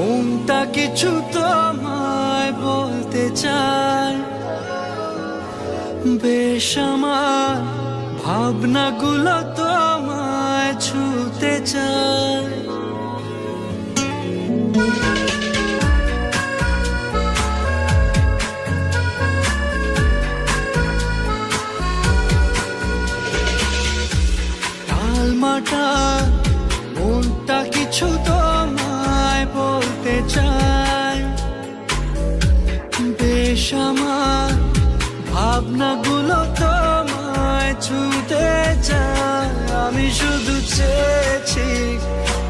মনটা কিছু তোমায় বলতে চায়, বেশ আমার ভাবনাগুলো তোমায় ছুতে চায়। টালমাটাল মনটা কিছু তোমায় বলতে চায়, বেশ আমার ভাবনাগুলো তোমায় ছুতে চায়। আমি শুধু চেয়েছি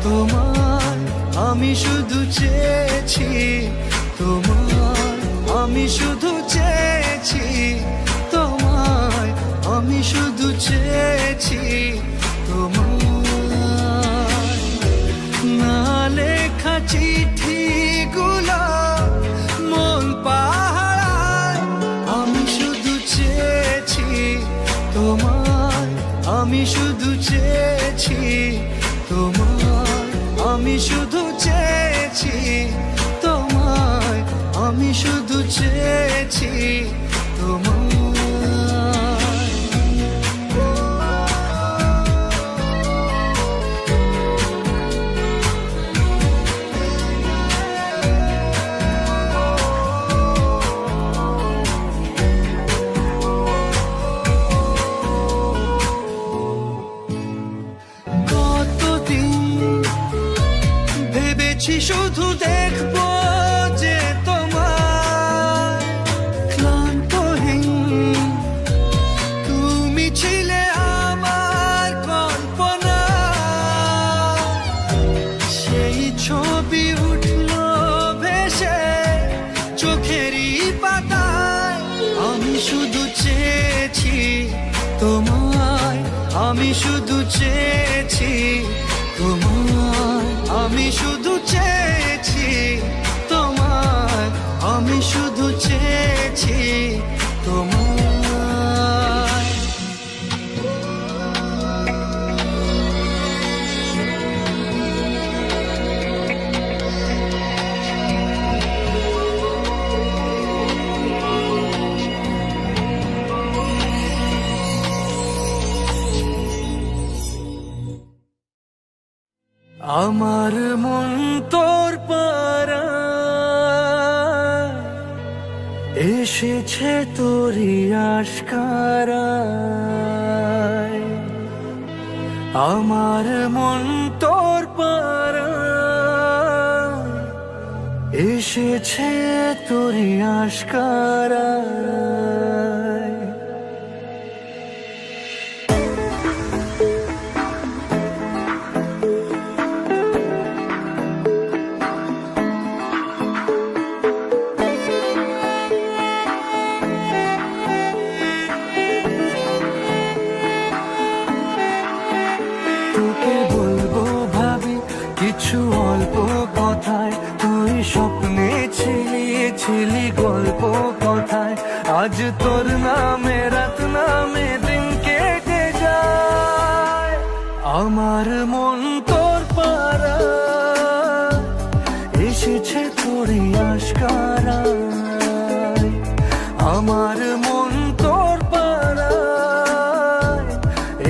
তোমায়, আমি শুধু চেয়েছি তোমায়, আমি শুধু চেয়েছি তোমায়, আমি শুধু চেয়েছি তোমায়। না লেখা চিঠিগুলো মন পাহারায়, আমি শুধু চেয়েছি তোমায়, আমি শুধু চেয়েছি তোমায়, আমি শুধু চেয়েছি তোমায়, আমি শুধু চেয়েছি তোমায়। শুধু দেখবো যে তোমায়, ক্লান্তহীন তুমি ছিলে আমার কল্পনা। সেই ছবি উঠলো ভেসে চোখেরই পাতায়। আমি শুধু চেয়েছি তোমায়, আমি শুধু চেয়েছি তোমায়, আমি শুধু চেয়েছি তোমায়, আমি শুধু চেয়েছি তোমায়। আমার মন তোর পাড়ায় এসেছে তোরই আশকারায়। আমার মন তোর পাড়ায় এসেছে তোরই আশকারায়। কিছু অল্প কথায় তুই স্বপ্নে ছিলি গল্প কথায়। আজ তোর নামে রাত নামে দিন কেটে যায়। আমার মন তোর পাড়ায় এসেছে তোরই আশকারায়। আমার মন তোর পাড়ায়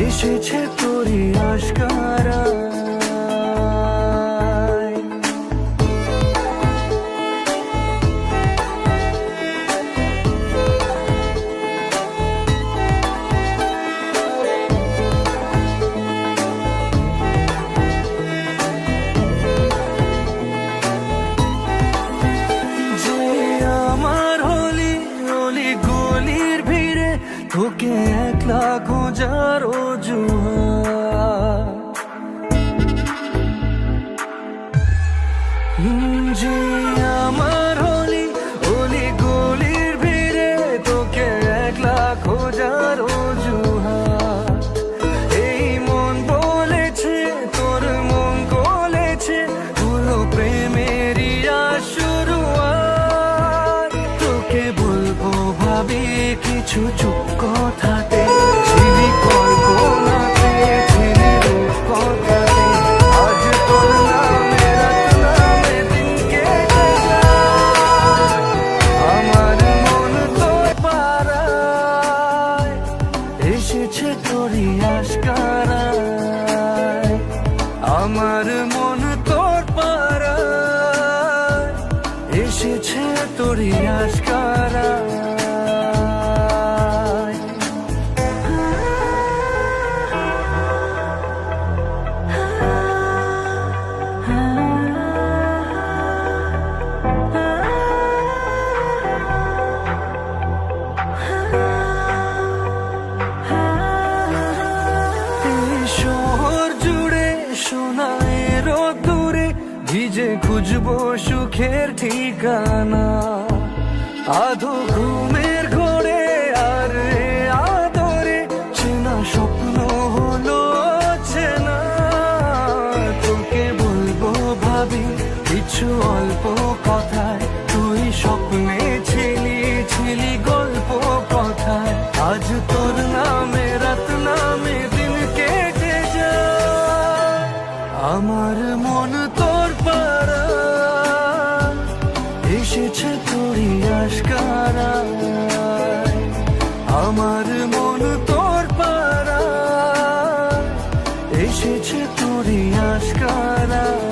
এসেছে তোরই আশকারায়। তোকে একলা খোঁজার অজুহাত, যে আমার হলি অলি গলির ভিড়ে তোকে একলা খোঁজার অজুহাত। এই মন বলেছে তোর মন গলেছে হলো প্রেমেরই শুরুয়াত। তোকে বলবো ভাবি কিছু চুপ কথাতে, ছিলি কল্পনাতে ছিলি রূপ কথাতে। আজ তোর নামে রাত নামে দিন আমার মন তোর পাড়ায় এসেছে তোরই আশকারায়। ভিজে খুঁজবো সুখের ঠিকানা, আধো ঘুমের ঘোরে আর আদরে চেনা স্বপ্ন হলো চেনা। তোকে বলবো ভাবি কিছু অল্প কথায়, তুই স্বপ্নে ছিলি ছিলি গল্প কথায়। আজ তোর নামে রাত নামে দিন কেটে যায়, আমার মন তোর পাড়া এসেছে তোরই আশকারায়। আমার মন তোর পাড়া এসেছে তোরই আশকারায়।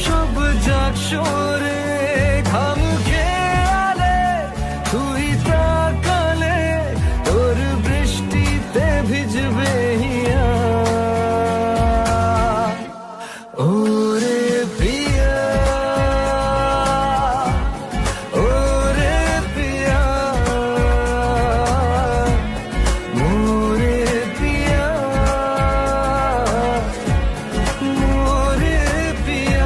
সব যাক সরে ঘাম খেয়ালে তুই তাকালে তোর বৃষ্টিতে ভিজবে হিয়া ওরে প্রিয়া ওরে প্রিয়া মোরে প্রিয়া মোরে প্রিয়া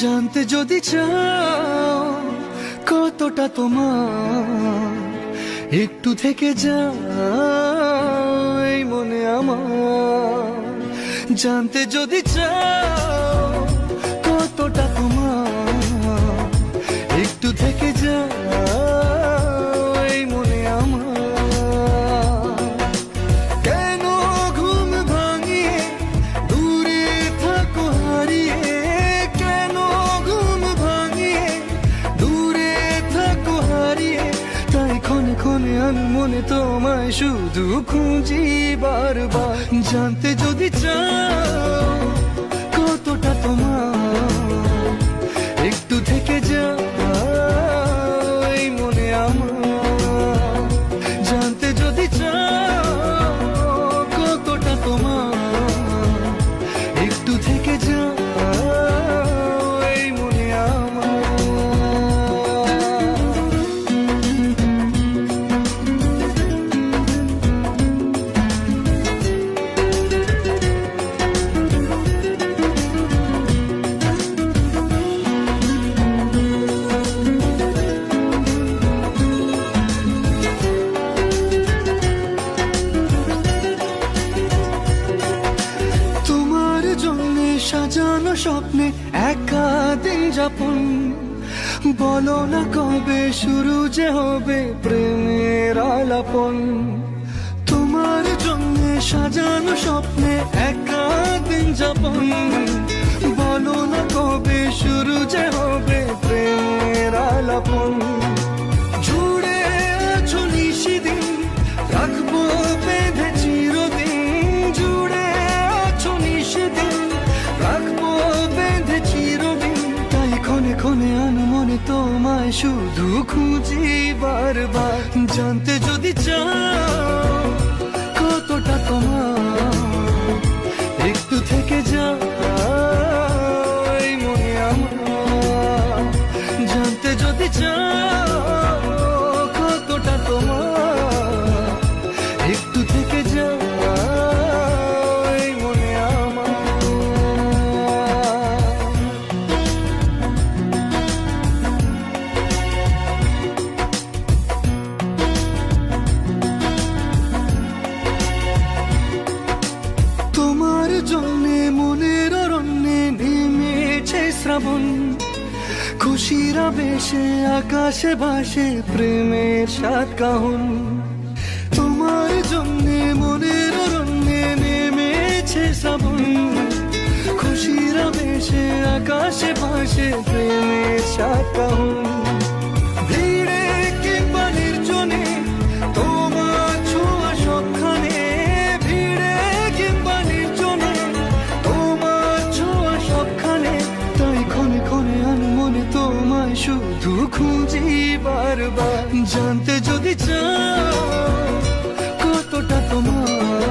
জানতে যদি চাও কতটা তোমার একটু থেকে যাও এই মনে আমার জানতে যদি চাও কতটা তোমার একটু থেকে যাও এই মনে আমার কেন ঘুম ভাঙিয়ে দূরে থাকো হারিয়ে কেন ঘুম ভাঙিয়ে দূরে থাকো হারিয়ে তাই ক্ষণে ক্ষণে আমি মনে তোমায় শুধু খুঁজি বারবার জানতে যদি চাও কতটা তোমার একটু থেকে যাও এই মনে আমার জানতে যদি চাও কতটা তোমার একটু থেকে যাও এই মনে আমার তোমার জন্যে সাজানো স্বপ্নে একা দিন যাপন বলো না কবে শুরু যে হবে প্রেমের আলাপন তোমার জন্যে সাজানো স্বপ্নে একা দিন যাপন বলো না কবে শুরু যে হবে প্রেমের আলাপন জুড়ে আছো নিশিদিন রাখবো বেঁধে চিরদিন জুড়ে আছো নিশিদিন রাখবো বেঁধে চিরদিন তাই ক্ষণে ক্ষণে আনমনে তোমায় শুধু খুঁজি বারবার জানতে যদি চাও কতটা তোমার একটু থেকে যাও এই মনে আমার জানতে যদি চাও কতটা তোমার একটু থেকে যাও এই মনে আমার তোমার জন্যে মনের অরণ্যে নেমেছে শ্রাবণ খুশির আবেশে আকাশে ভাসে প্রেমের সাত কাহন তোমার জন্যে মনের অরণ্যে নেমেছে শ্রাবণ খুশির আবেশে আকাশে ভাসে প্রেমের সাত কাহন ভিড়ে কিংবা নির্জনে তোমার ছোঁয়া সবখানে ভিড়ে কিংবা নির্জনে তোমার ছোঁয়া সবখানে তাই ক্ষণে ক্ষণে আনমনে তোমায় শুধু খুঁজি বারবার জানতে যদি চাও কতটা তোমার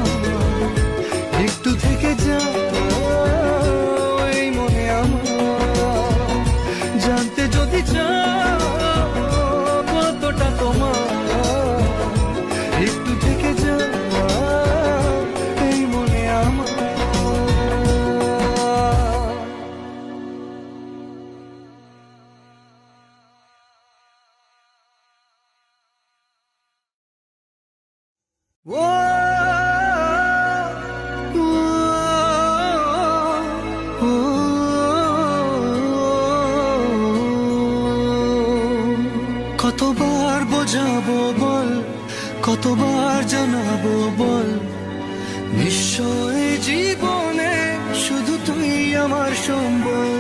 একটু থেকে যাও এই মনে আমার জানতে যদি চাও কতটা তোমার একটু থেকে যাও এই মনে আমার কতবার বোঝাবো বল, কতবার জানাবো বল, নিশ্চয় জীবনে শুধু তুই আমার সম্বল।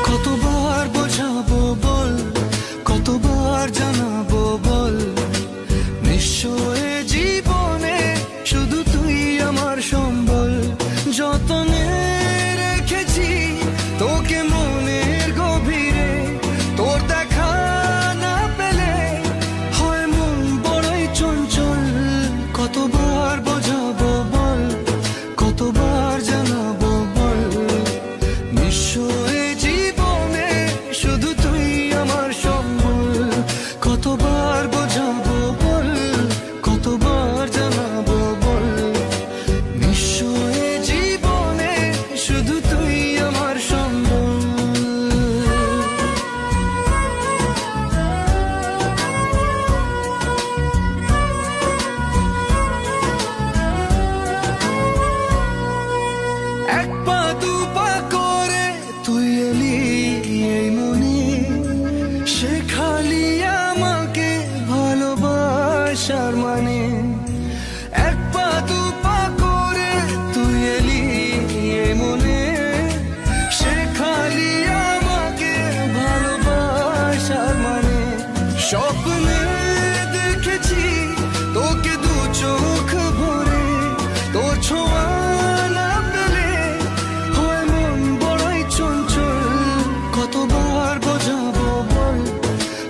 কতবার বোঝাবো বল, কতবার জানাবো বল, নিশ্চয় জীবনে শুধু তুই আমার সম্বল। যতনে রেখেছি তোকে মনের গভীরে, তোর দেখা না পেলে হয় মন বড়ই চঞ্চল। কতবার বোঝাবো বল, কতবার জানাবো বল, নিশ্চয় জীবনে শুধু তুই আমার সম্বল। কতবার বোঝাবো বল, কতবার জানাবো বল, নিশ্চয় জীবনে শুধু তুই আমার সম্বল। এক পা দু পা করে তুই এলি এই মনে, শেখালি আমাকে ভালোবাসার মানে। এক পা দু পা করে তুই এলি এই মনে, শেখালি আমাকে ভালোবাসার মানে। স্বপ্নে দেখেছি তোকে দু চোখ ভরে, তোর ছোঁয়া না পেলে হয় মন বড়ই চঞ্চল। কতবার বোঝাবো বল,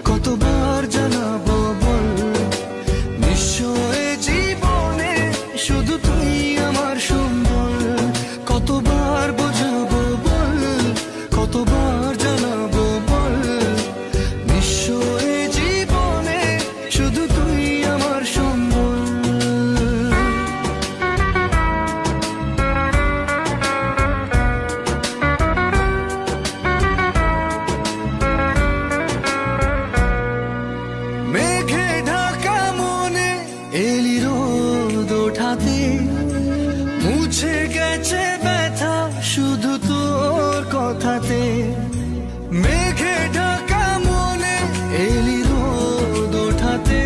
কতবার জানাবো বল, নিশ্চয় জীবনে শুধু তুই আমার সম্বল। কতবার বোঝাবো বল, কতবার জানাবো বল, নিশ্চয় জীবনে শুধু তুই আমার সম্বল। মেঘে ঢাকা মনে এলি রোদ ওঠাতে, মুছে গেছে ব্যথা শুধু তোর কথাতে। মেঘে ঢাকা মনে এলি রোদ ওঠাতে,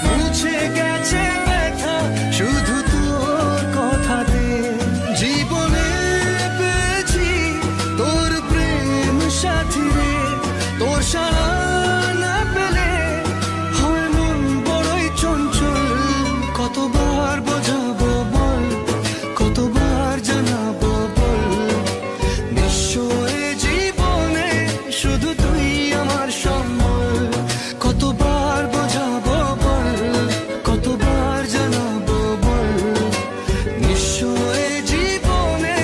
মুছে গেছে ব্যথা শুধু তোর কথাতে। জীবনে পেয়েছি তোর প্রেম সাথী রে, তোর সারা না পেলে হয় মন বড়ই চঞ্চল। কতবার বোঝাবো বল, কতবার জানাবো বল, নিশ্চয় জীবনে শুধু তুই আমার সম্বল। কতবার বোঝাবো বল, কতবার জানাবো বল, নিশ্চয় জীবনে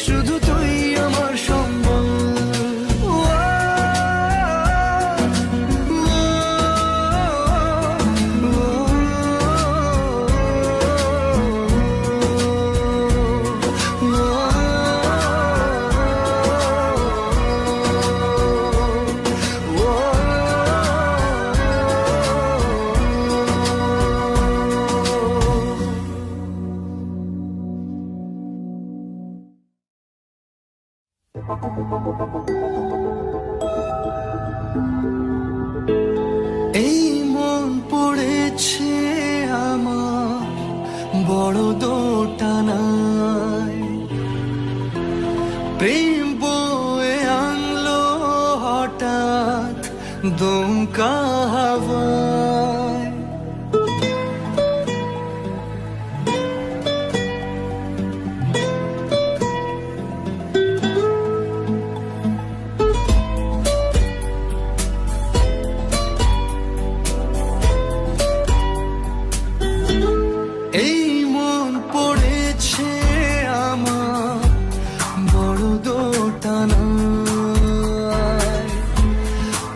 শুধু তুই আমার সম্বল। এই মন পড়েছে আমার বড় দোটানায়, প্রেম বয়ে আনলো হঠাৎ দমকা হাওয়ায়। এই মন পড়েছে আমার বড় দোটানায়,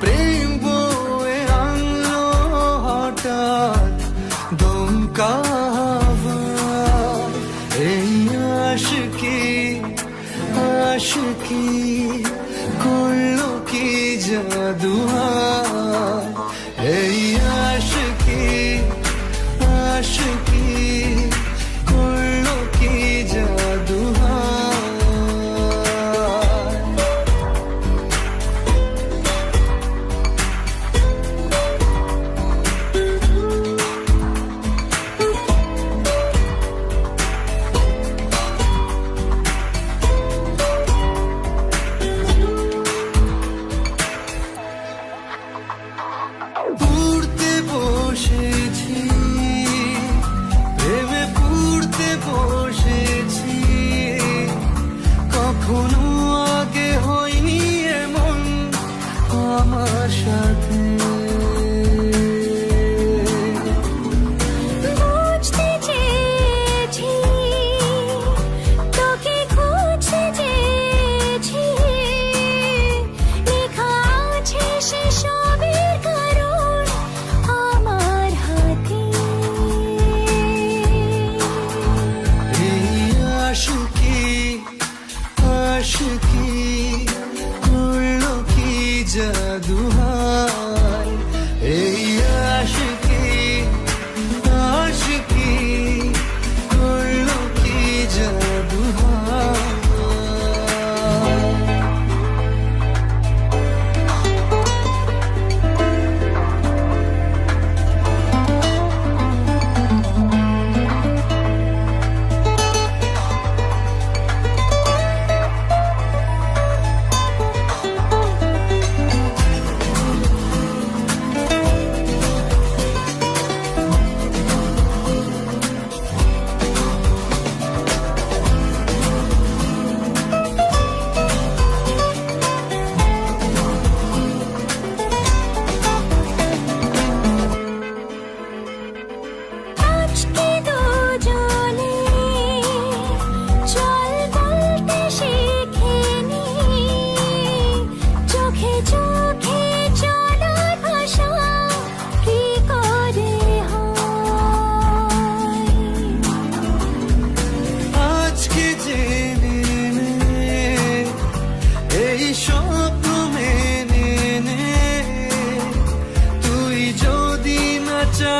প্রেম বয়ে আনলো হঠাৎ দমকা হাওয়ায়। এই আশিকি আশিকি করলো কি জাদু হায়। এই আশিকি আশিকি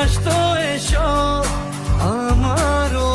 বিশ্বাস তো এসব আমারও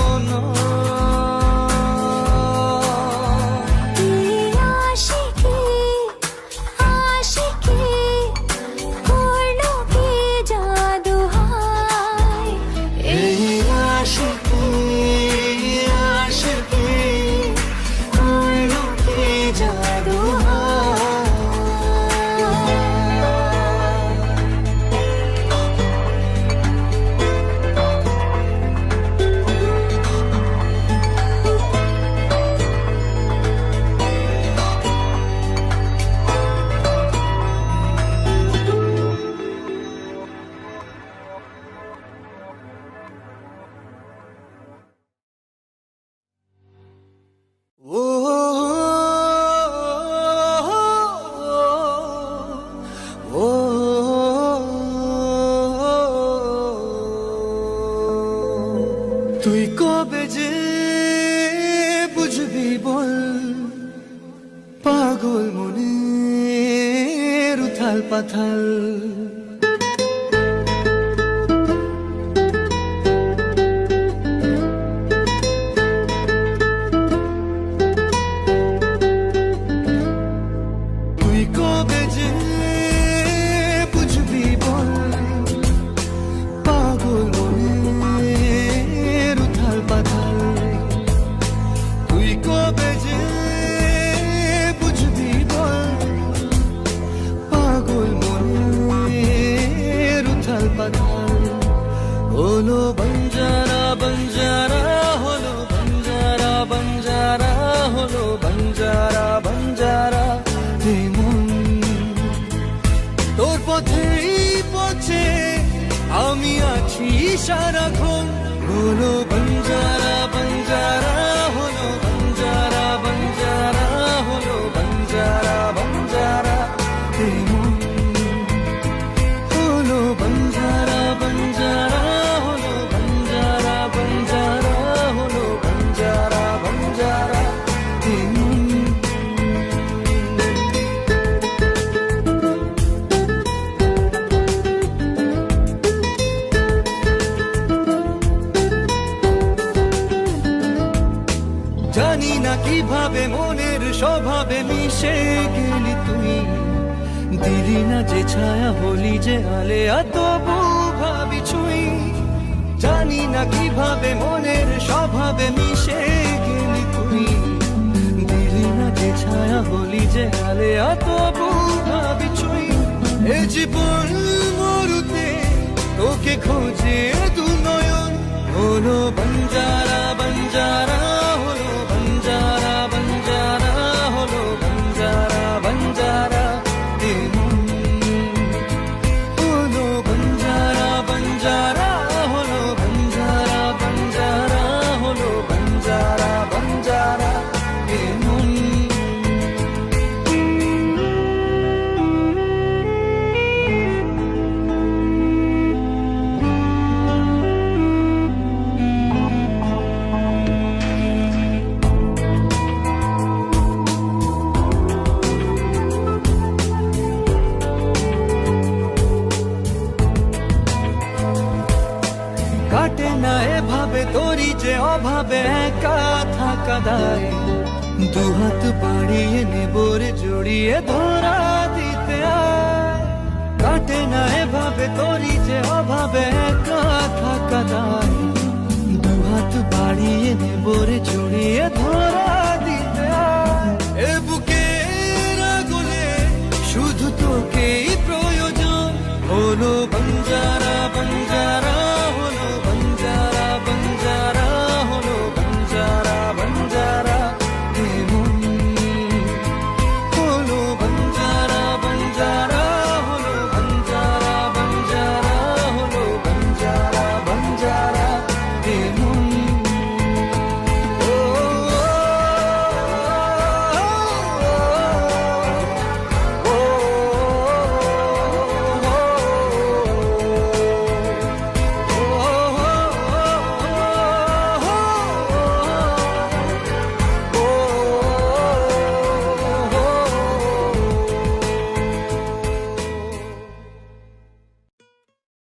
তুই কবে যে বুঝবি বল পাগল মনের উথাল পাথাল তুই কবে যে বুঝবি বল পাগল মনের উথাল পাথাল তুই কবে যে বুঝবি বল পাগল মনের উথাল পাথাল হলো বঞ্জারা বঞ্জারা হলো বঞ্জারা বঞ্জারা হলো বঞ্জারা বঞ্জারা তোর পথেই পথে আমি আছি সারাক্ষণ হলো বঞ্জারা বঞ্জারা হলো বঞ্জারা বঞ্জারা হলো বঞ্জারা বঞ্জারা হলো বঞ্জারা বঞ্জারা হলো বঞ্জারা বঞ্জারা হলো বঞ্জারা বঞ্জারা জানি না কিভাবে মনের স্বভাবে মিশে গেলি তুই দিলি না যে ছায়া হলি যে আলে তবু ভাবি ছুই জানি না কিভাবে মনের স্বভাবে মিশে গেলি তুই দিলি না যে ছায়া হলি যে আলে তবু ভাবি ছুই এ জীবন মরুতে তোকে খোঁজে দু নয়ন হলো বঞ্জারা বঞ্জারা হলো বঞ্জারা বঞ্জারা হলো বঞ্জারা বঞ্জারা হলো বঞ্জারা বঞ্জারা হলো বঞ্জারা বঞ্জারা হলো বঞ্জারা বঞ্জারা কাটে না এভাবে তোরি যে অভাবে একা থাকা দায় দুহাত বাড়িয়ে নেবরে জড়িয়ে ধরা দিতে আয় কাটে না এভাবে তোরি যে অভাবে একা থাকা দায় দুহাত বাড়িয়ে নেবরে জড়িয়ে ধরা দিতে আয় এ বুকের আগুনে শুধু তোকেই প্রয়োজন হলো বঞ্জারা বঞ্জারা